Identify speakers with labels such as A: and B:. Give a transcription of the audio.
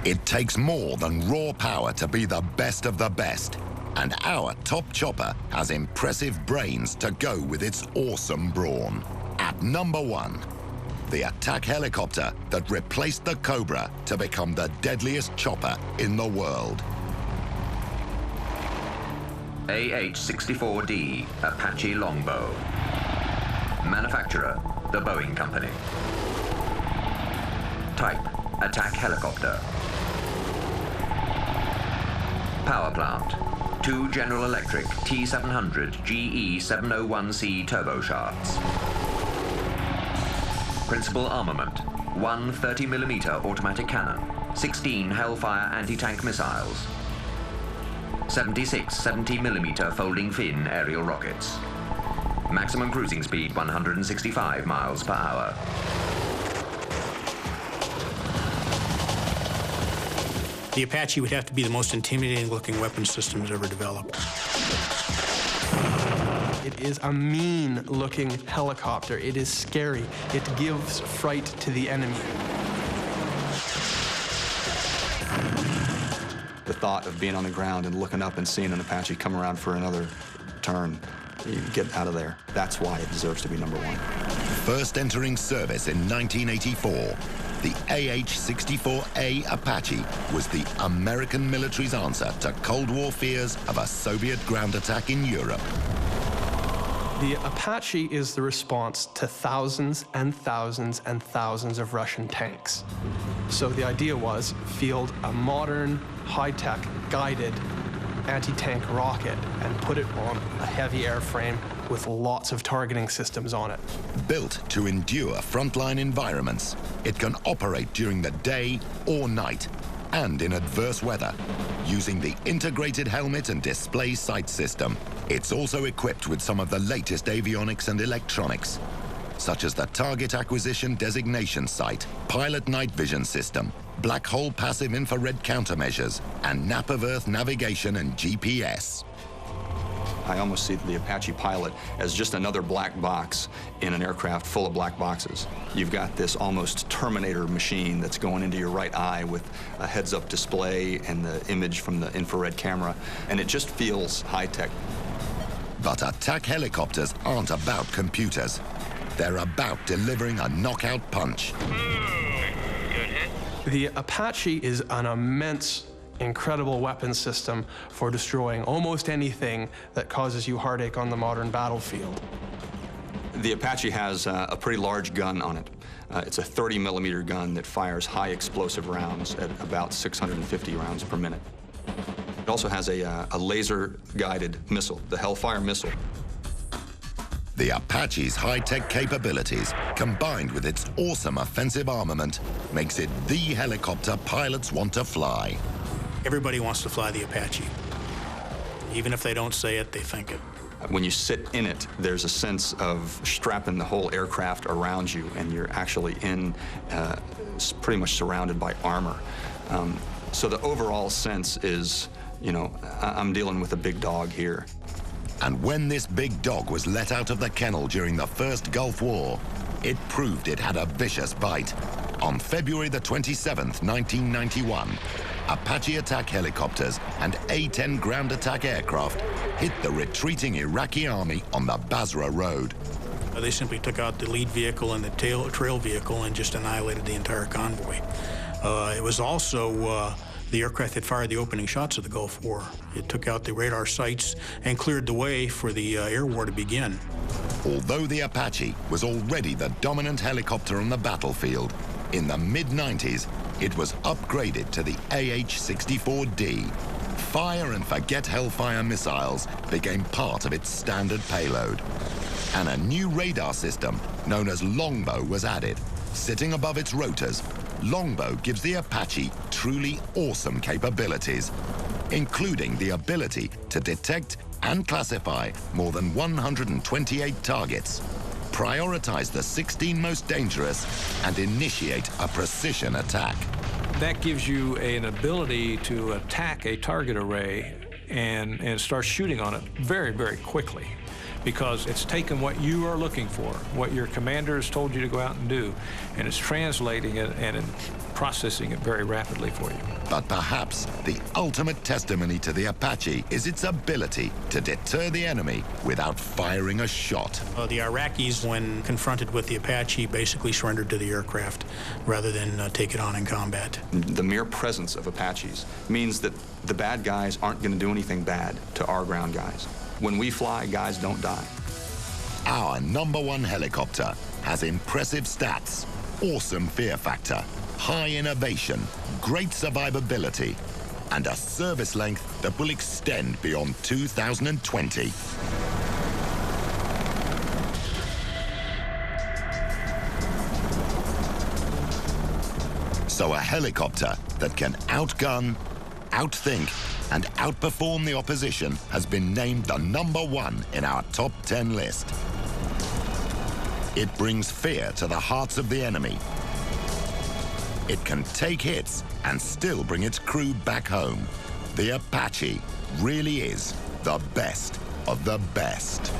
A: It takes more than raw power to be the best of the best. And our top chopper has impressive brains to go with its awesome brawn. At number 1, the attack helicopter that replaced the Cobra to become the deadliest chopper in the world.
B: AH64-D Apache Longbow. Manufacturer, the Boeing Company. Type, attack helicopter. Power plant, 2 General Electric T700 GE701C turbosharts. Principal armament, 1 30mm automatic cannon, 16 Hellfire anti-tank missiles, 76 70mm folding fin aerial rockets. Maximum cruising speed 165 miles per hour.
C: The Apache would have to be the most intimidating looking weapon systems ever developed.
D: It is a mean looking helicopter. It is scary. It gives fright to the enemy.
E: The thought of being on the ground and looking up and seeing an Apache come around for another turn, you get out of there. That's why it deserves to be number 1.
A: First entering service in 1984, the AH64-A Apache was the American military's answer to Cold War fears of a Soviet ground attack in Europe.
D: The Apache is the response to thousands and thousands and thousands of Russian tanks. So the idea was field a modern, high-tech, guided anti-tank rocket and put it on a heavy airframe with lots of targeting systems on it.
A: Built to endure frontline environments, it can operate during the day or night and in adverse weather. Using the integrated helmet and display sight system, it's also equipped with some of the latest avionics and electronics, such as the Target Acquisition Designation Sight, Pilot Night Vision System, Black Hole Passive Infrared Countermeasures, and Nap of Earth navigation and GPS.
E: I almost see the Apache pilot as just another black box in an aircraft full of black boxes. You've got this almost Terminator machine that's going into your right eye with a heads-up display and the image from the infrared camera, and it just feels high-tech.
A: But attack helicopters aren't about computers. They're about delivering a knockout punch.
F: Good hit.
D: The Apache is an immense, incredible weapon system for destroying almost anything that causes you heartache on the modern battlefield.
E: The Apache has a pretty large gun on it. It's a 30mm gun that fires high explosive rounds at about 650 rounds per minute. It also has a laser-guided missile, the Hellfire missile.
A: The Apache's high-tech capabilities, combined with its awesome offensive armament, makes it the helicopter pilots want to fly.
C: Everybody wants to fly the Apache. Even if they don't say it, they think it.
E: When you sit in it, there's a sense of strapping the whole aircraft around you, and you're actually in pretty much surrounded by armor. So the overall sense is, you know, I'm dealing with a big dog here.
A: And when this big dog was let out of the kennel during the First Gulf War, it proved it had a vicious bite. On February the 27th, 1991, Apache attack helicopters and A-10 ground attack aircraft hit the retreating Iraqi army on the Basra Road.
C: They simply took out the lead vehicle and the trail vehicle and just annihilated the entire convoy. It was also the aircraft that fired the opening shots of the Gulf War. It took out the radar sites and cleared the way for the air war to begin.
A: Although the Apache was already the dominant helicopter on the battlefield, in the mid-90s, it was upgraded to the AH64-D. Fire and forget Hellfire missiles became part of its standard payload. And a new radar system known as Longbow was added. Sitting above its rotors, Longbow gives the Apache truly awesome capabilities, including the ability to detect and classify more than 128 targets, prioritize the 16 most dangerous, and initiate a precision attack.
G: That gives you an ability to attack a target array and start shooting on it very, very quickly. because it's taken what you are looking for, what your commander has told you to go out and do, and it's translating it and processing it very rapidly for you.
A: But perhaps the ultimate testimony to the Apache is its ability to deter the enemy without firing a shot.
C: The Iraqis, when confronted with the Apache, basically surrendered to the aircraft rather than take it on in combat.
E: The mere presence of Apaches means that the bad guys aren't going to do anything bad to our ground guys. When we fly, guys don't die.
A: Our #1 helicopter has impressive stats, awesome fear factor, high innovation, great survivability, and a service length that will extend beyond 2020. So a helicopter that can outgun, outthink, and outperform the opposition has been named the #1 in our top 10 list. It brings fear to the hearts of the enemy. It can take hits and still bring its crew back home. The Apache really is the best of the best.